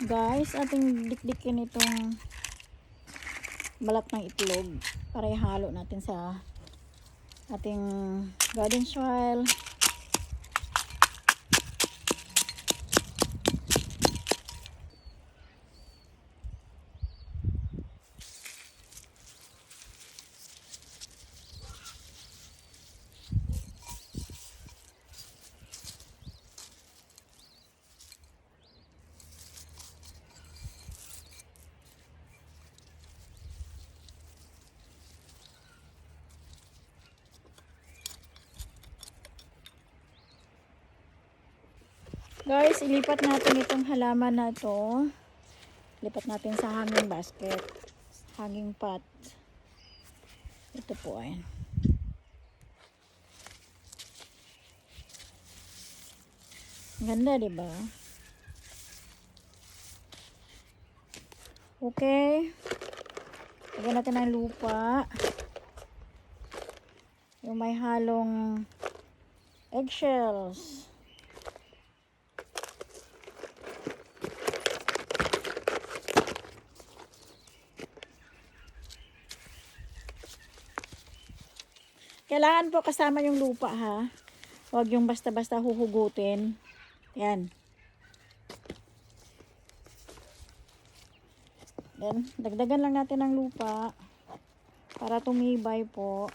Guys, ating dikdikin itong balat ng itlog para ihalo natin sa ating garden soil. Guys, ilipat natin itong halaman na ito. Lipat natin sa hanging basket. Hanging pot. Ito po ay. Ganda, diba? Okay. Lagyan natin ng lupa. Yung may halong eggshells. Kailangan po kasama yung lupa, ha. Huwag yung basta-basta huhugutin. Yan. Then, dagdagan lang natin ng lupa para tumibay po.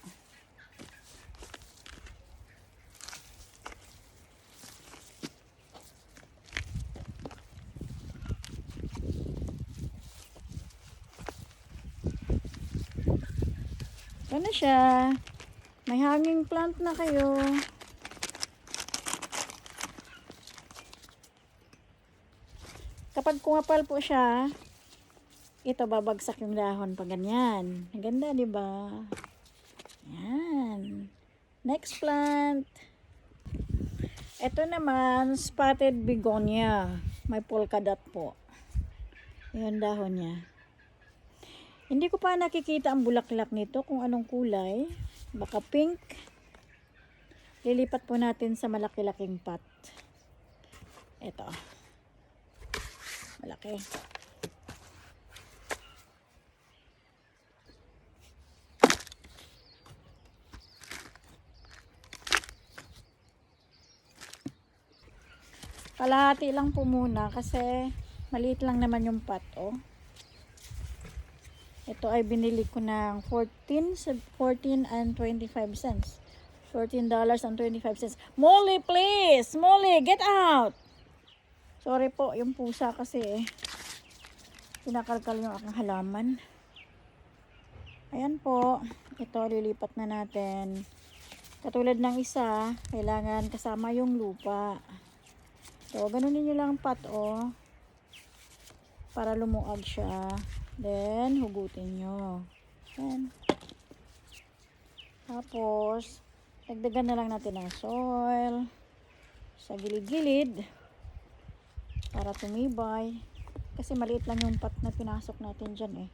Ano siya? May hanging plant na kayo. Kapag kumapal po siya, ito babagsak yung dahon pa ganyan. Ganda, di ba? Yan. Next plant. Ito naman, spotted begonia. May polka dot po. Yan dahon niya. Hindi ko pa nakikita ang bulaklak nito kung anong kulay. Baka pink. Lilipat po natin sa malaki-laking pot. Ito. Malaki. Kalahati lang po muna kasi maliit lang naman yung pot, oh. Ito ay binili ko ng 14 and 25 cents. $14.25. Molly, please! Molly, get out! Sorry po, yung pusa kasi pinakalkal yung aking halaman. Ayan po. Ito, lilipat na natin. Katulad ng isa, kailangan kasama yung lupa. So, ganunin nyo lang pot, oh. Para lumuag siya. Then, hugutin nyo. Then, tapos, dagdagan na lang natin ng soil sa gilid-gilid para tumibay. Kasi maliit lang yung pot na pinasok natin dyan eh.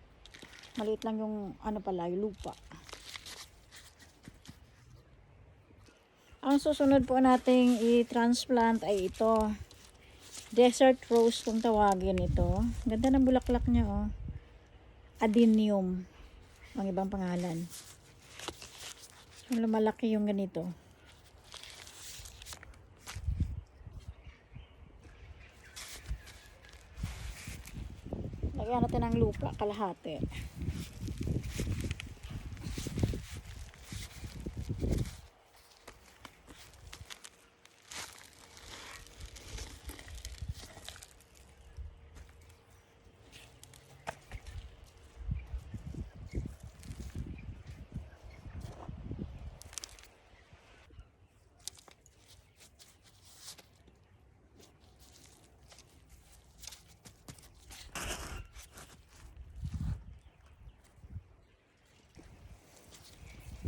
Maliit lang yung yung lupa. Ang susunod po nating i-transplant ay ito. Desert rose kung tawagin ito. Ganda ng bulaklak niya, oh. Adenium ang ibang pangalan. Lumalaki yung ganito. Lagyan natin ng lupa kalahati.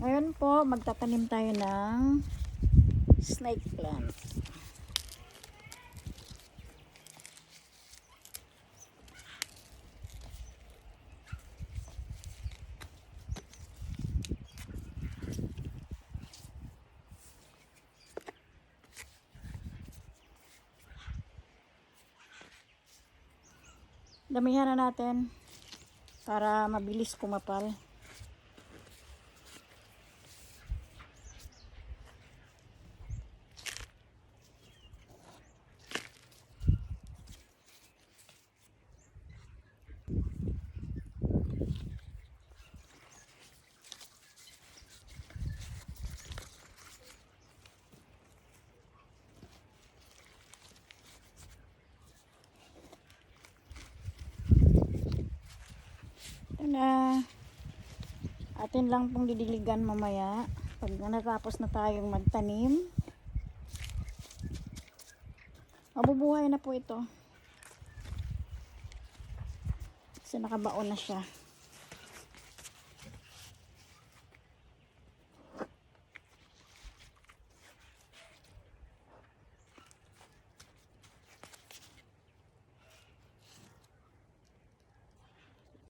Ngayon po, magtatanim tayo ng snake plant. Damihan na natin para mabilis kumapal. Ito na. Atin lang pong didiligan mamaya. Pag natapos na tayong magtanim. Mabubuhay na po ito. Kasi nakabaon na siya.